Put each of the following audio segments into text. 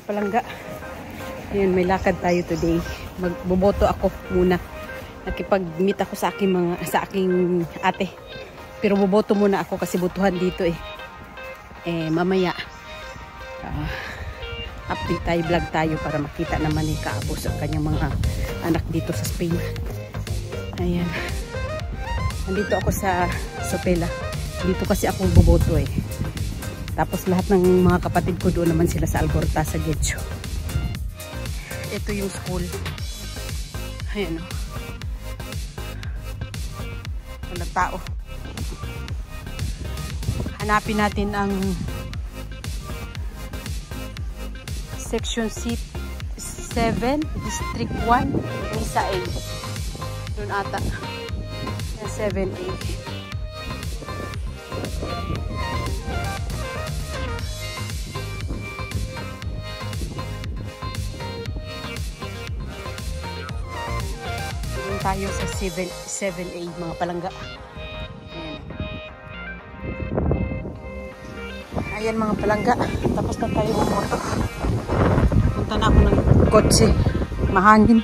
mga palangga. Ayun, may lakad tayo today. Magboboto ako muna. Nakipag-meet ako sa aking ate. Pero boboto muna ako kasi botohan dito eh. Mamaya update tayo, vlog tayo para makita naman ni Kaabos ang kanyang mga anak dito sa Spain. Ayan. Nandito ako sa Sopela. Dito kasi ako boboto eh. Tapos lahat ng mga kapatid ko doon naman sila sa Algorta, sa Getxo. Ito yung school. Ayan o. Walang tao. Hanapin natin ang Section C7, District 1, Misa A. Doon ata. 7A. Tayo sa 7A mga palangga. Ayan mga palangga, tapos na tayo bumoto. Punta na ako ng kotse. Mahangin.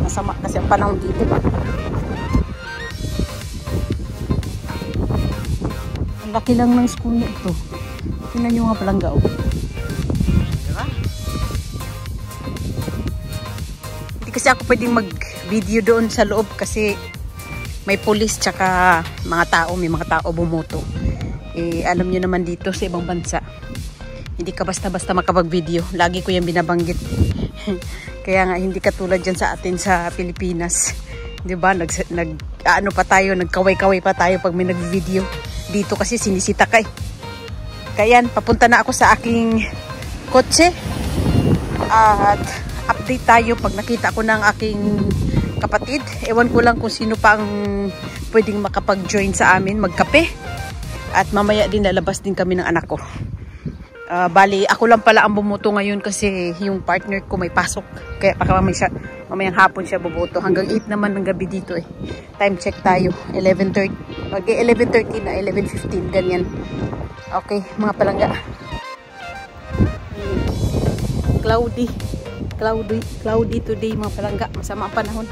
Masama kasi ang panahon dito. Ang laki lang ng school na ito. Tingnan nyo mga palangga. Oh. Diba? Hindi kasi ako pwedeng mag-video doon sa loob kasi may pulis tsaka mga tao, may mga tao bumoto. Alam nyo naman dito sa ibang bansa, hindi ka basta-basta makapag-video. Lagi ko yan binabanggit. Kaya nga hindi katulad dyan sa atin sa Pilipinas. Diba? Ano pa tayo, nagkaway-kaway pa tayo pag may nag-video. Dito kasi sinisita ka eh. Kaya yan, papunta na ako sa aking kotse. At update tayo pag nakita ko ng aking kapatid. Ewan ko lang kung sino pa ang pwedeng makapag-join sa amin, magkape. At mamaya din lalabas din kami ng anak ko. Bali, ako lang pala ang bumoto ngayon kasi yung partner ko may pasok. Kaya baka mamayang hapon siya bumoto. Hanggang 8 naman ng gabi dito eh. Time check tayo. 11:30. Okay, 11:30 na, 11:15. Ganyan. Okay, mga palangga. Cloudy today mga palangga. Masama ang panahon.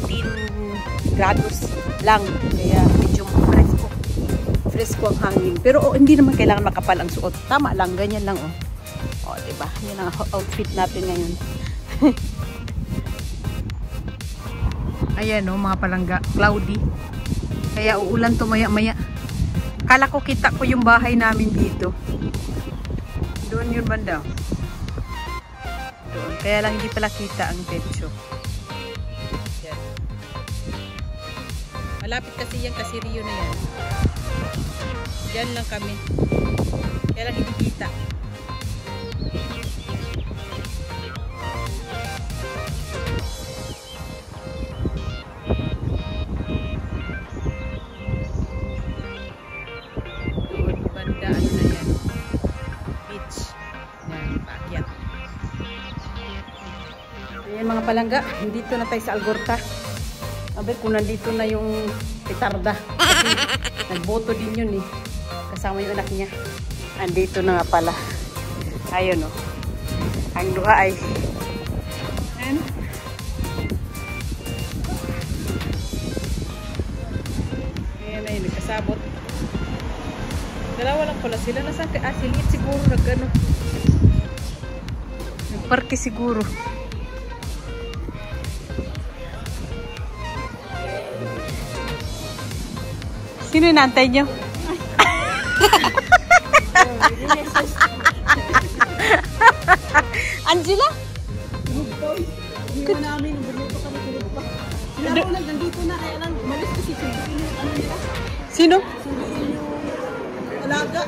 18 grados lang. Kaya medyo fresco ang hangin. Pero hindi naman kailangan makapal ang suot. Tama lang, ganyan lang oh. Oh, diba? Yan ang outfit natin ngayon. Ayan oh, mga palangga, cloudy. Kaya uulan to maya-maya. Kala ko kita ko yung bahay namin dito. Doon yun banda. Doon. Kaya lang hindi pala kita ang techo. Yan. Malapit kasi yan, kasi Rio na yan. Diyan lang kami. Kaya lang hindi kita. Doon, banda, ano na yan? Beach. Yan, paakyat. Ayan mga palangga, dito na tayo sa Algorta. Sabi kung nandito na yung petarda. Kasi nagboto din yun eh. Kasama yung anak niya. Andito na nga pala. Ayun o. Ang duha ay ayan. Ayan ay nagkasabot. Dalawa lang pala sila. Nasaan ka? Silit siguro nagano. Nagparke siguro. Sino inaantay nyo? Angela? Hindi mo namin, bumuto kami tulog pa. Sila ko lang, nandito na, kaya lang, umalis kasi sunduin yung ano nila. Sino? Sunduin yung alaga.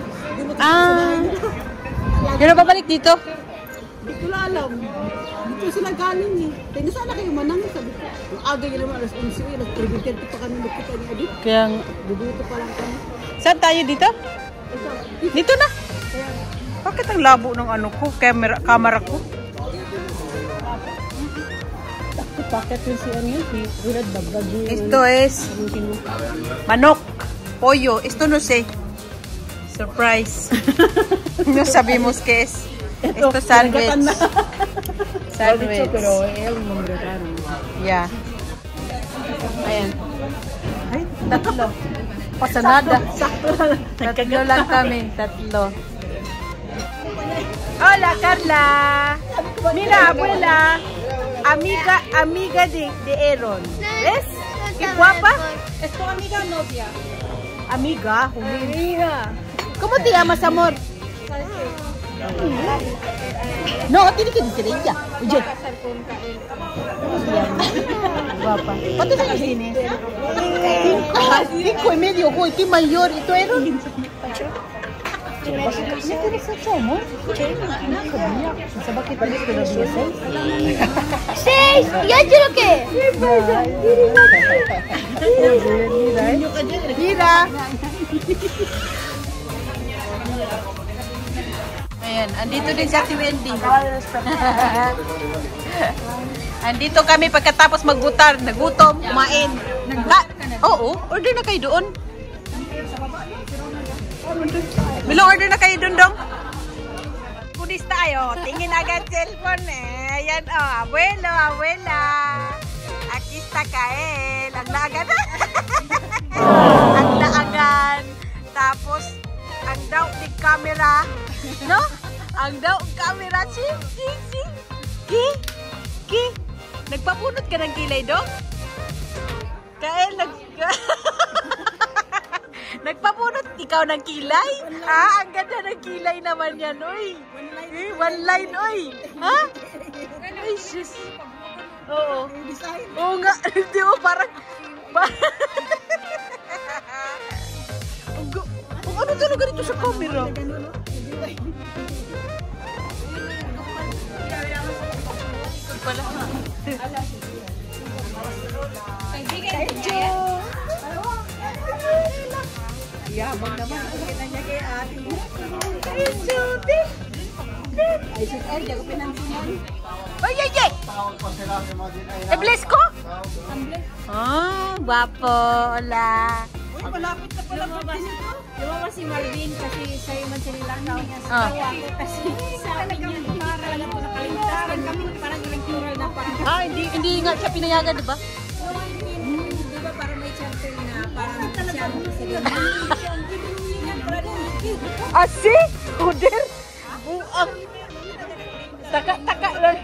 Yun na babalik dito? Hindi ko na alam. Dito sila galing eh. Kaya sana kayo manang, sabi ko. Yung aga yun naman, alas 11, alas 3:30 pa kami nagkita ni Adit. Kaya Bubuto pa lang kami. saan tayo dito? Dito na? Kaya, Bakit ang labo ng ano ko? Camera ko? bakit yung si ano yun? Si Rulad Bagbag yun. Esto es manok, pollo. Esto no sé. Surprise. No sabemos qué es. Esto sandwich. pinagatan na. Sandwich. Pero eh, yung nombre raro. Yeah. Ayan. Ay, Tatlo. Pasanada. sakto lang. Tatlo lang kami. Tatlo. Hola, Carla. Mira, abuela. Amiga de Aaron. ¿Ves? Qué guapa. ¿Es tu amiga o novia? Amiga. Amiga. ¿Cómo te llamas, amor? No, tiene que decir ella. Oye. Guapa. ¿Cuántos años tienes? 5 y medio. Uy, qué mayor. ¿Y tú, Aaron? ¿No tienes 8, amor? No sabía. Pensaba que tenías que los 16. 6! Ya quiero que. Mira. Ayan, andito din si Ate Wendy. Andito kami pagkatapos magbutar, nagutom, kumain. Oo, order na kayo doon. Bilang order na kayo doon, dong. Kunis tayo, tingin agad cellphone eh. Ayan, oh, abuelo, abuela. Aquí está Kael. Ang laagan. Ang laagan. Tapos, ang daw di camera. No? Ang daw camera. Ki. Nagpapunot ka ng kilay, dong? Kael, nagpapunot ikaw ng kilay? Ang ganda ng kilay naman yan, oy. One line, oy. Ha? Ay, sis. Oo. Oo nga. Hindi mo parang... Ang ano talaga dito sa camera? Pala. Yabang naman. Kita niya kay ate mo. Ay, sis, ay, di ako pinansinan. Oy! Bless ko? Guwapo. Hola. Uy, malapit na pala. Lumabas si Marvin kasi sa'yo man sinilakaw niya sa Ah. tawa ko kasi sabi niya talaga po nakalimtaran kami parang nag-tural na parang Hindi nga siya pinayagan, di ba? di ba parang may charter na parang siya sa ganyan. Asi? Kuder? Buang. Taka lang.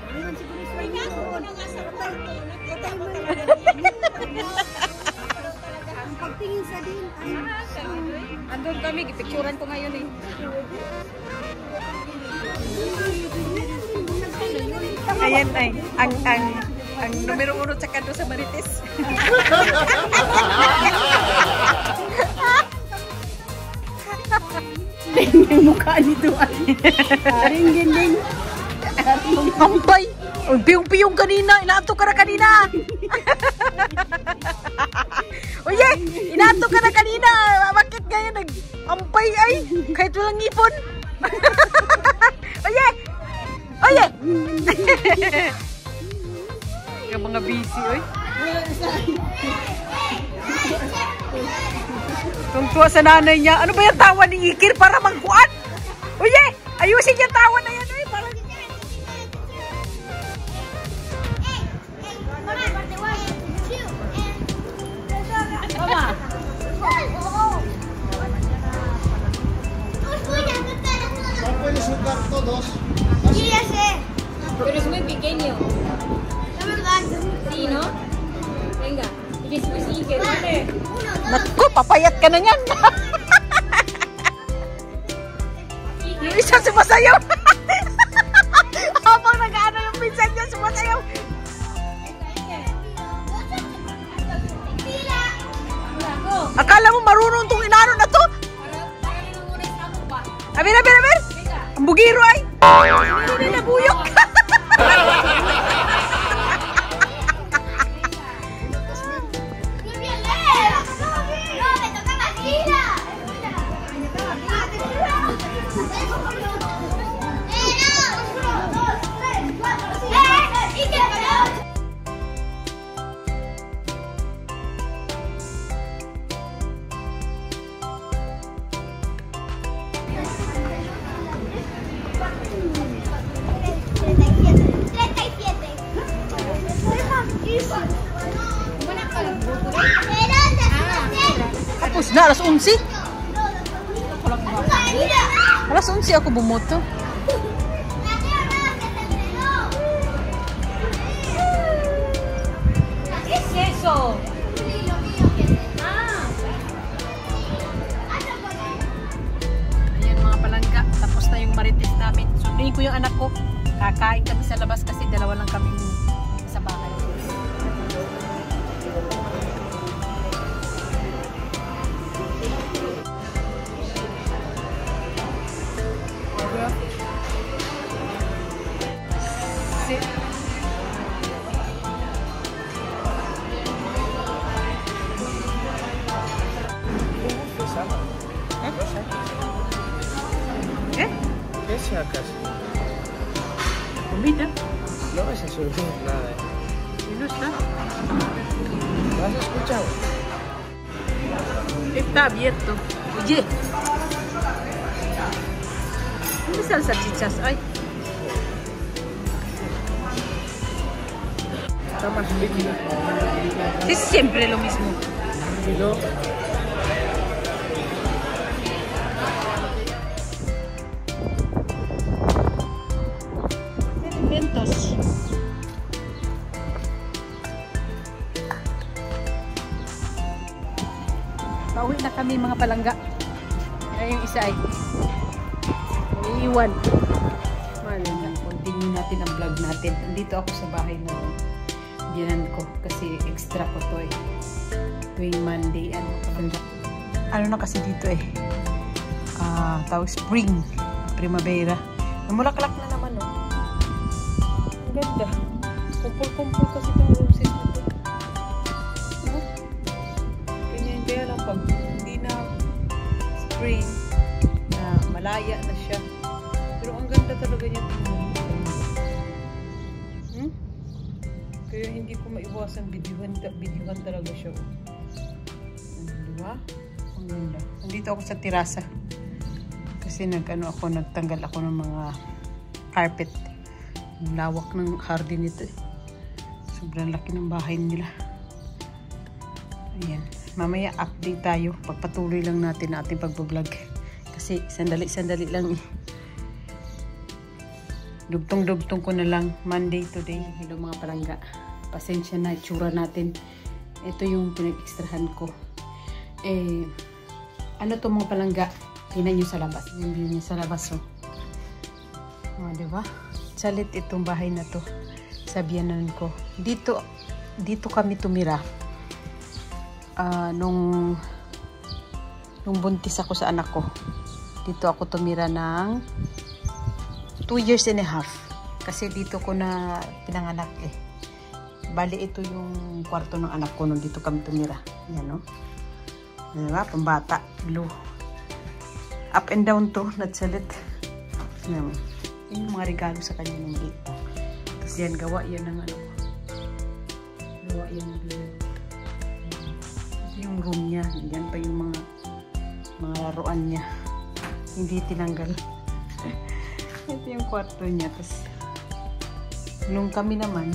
Ang pagtingin sa din andun kami, gipicturan ko ngayon eh. Ayan ay, ang numero 1 sa kanto sa Marites. Yung mukha nito ay. Ring. Ampay! Ang piyong-piyong kanina. Inato ka na kanina. Oye! Inato ka na kanina. Bakit kaya nag-ampay ay? Kahit walang ngipon. Oye! Yung mga busy, oy. Kung tuwa sa nanay niya, ano ba yung tawa ni Ikir para magkuan? Oye! Ayusin yung tawa na yan, oy. Parang... Mama! No puedes jugar todos. Sí, ya sé. Pero es muy pequeño. La verdad. Sí, ¿no? Venga. Y después sigue, dale. Naku, papayat ka na yan. Yung isa sumasayaw. Habang nag-ano yung pinsan niya, sumasayaw. Akala mo marunong tong inano na to? Aber. Ang bugiro ay. Hindi na nabuyok. Wala ka lang buto. Tapos na, alas 11. Alas 11 ako bumoto. ¿Qué es eso? Ayan mga palangga, tapos na yung marites namin. Sunduin ko yung anak ko. Kakain kami sa labas kasi dalawa lang kami sa bahay. ¿Qué? ¿Qué sacas? Comida. No vas a subir nada. ¿Y no está? ¿Lo has escuchado? Está abierto. Oye. ¿Dónde están las salchichas? Ay. Está más líquido. Es siempre lo mismo. Y no. Vientos. Pauwi na kami mga palangga. Ay, yung isa ay iiwan. Continue natin ang vlog natin. Andito ako sa bahay ng biyanan ko kasi extra ko to eh. Tuwing Monday, ano na kasi dito eh. Tawag spring, primavera. Namulaklak na naman oh. Ang ganda. Kumpul-kumpul kasi itong roses na ito. Ganyan kaya lang pag hindi na spring, na malaya na siya. Pero ang ganda talaga niya. Kaya hindi ko maiwasang videohan talaga siya. Diba? Ang ganda. Nandito ako sa terasa. Kasi nagtanggal ako ng mga carpet. Ang lawak ng garden nito eh. Sobrang laki ng bahay nila. Ayan. Mamaya update tayo. Pagpatuloy lang natin ang ating pagbablog. Kasi sandali-sandali lang eh. Dugtong-dugtong ko na lang. Monday today. Hello mga palangga. Pasensya na itsura natin. Ito yung pinag-extrahan ko. Ano to mga palangga? Tingnan nyo sa labas. Yung view nyo sa labas. Oh. Diba? Salit itong bahay na to. Sa biyanan ko. Dito kami tumira. Nung buntis ako sa anak ko. Dito ako tumira ng 2 years and a half. Kasi dito ko na pinanganak eh. Bali ito yung kwarto ng anak ko nung dito kami tumira. Yan no. Diba? Pambata. Blue. Up and down to. Natsalit. Yan. Yung mga regalo sa kanya ng dito. Tapos yan. Gawa yan ng ano. Gawa yan ng ito yung room niya. Yan pa yung mga laruan niya. Hindi tinanggal. Ito yung kwarto niya. Tapos, nung kami naman,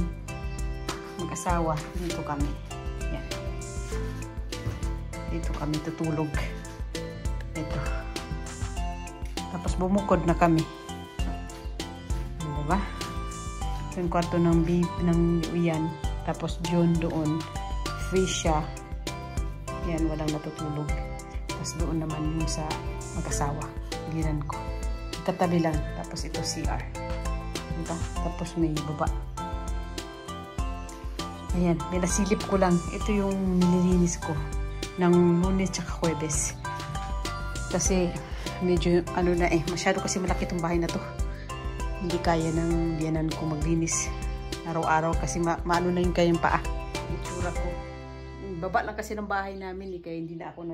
mag-asawa, dito kami. Yan. Dito kami tutulog. Ito. Tapos, bumukod na kami. Diba? Ito yung kwarto ng Uyan. Tapos, John doon. Free siya. Yan, walang natutulog. Tapos, doon naman yung sa mag-asawa. Giran ko. Katabi lang. Tapos ito CR. Diba? Tapos may baba. Ayan. Pinasilip ko lang. Ito yung nililinis ko. Ng Lunes tsaka Huwebes. Kasi medyo ano na eh. Masyado kasi malaki itong bahay na to. Hindi kaya ng biyanan ko maglinis. Araw-araw kasi maano na yung kayang paa. Itsura ko. Baba lang kasi ng bahay namin eh. Kaya hindi na ako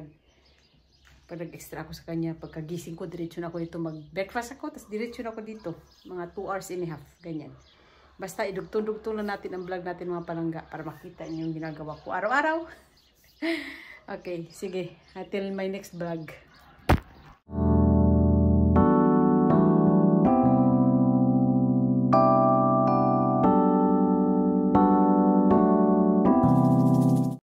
pag nag-extra ako sa kanya, pagkagising ko, diretso na ako dito mag-breakfast ako, tapos diretso na ako dito. Mga 2 hours and a half, ganyan. Basta idugtong-dugtong na natin ang vlog natin mga palangga para makita niyo yung ginagawa ko araw-araw. Okay, sige. Until my next vlog.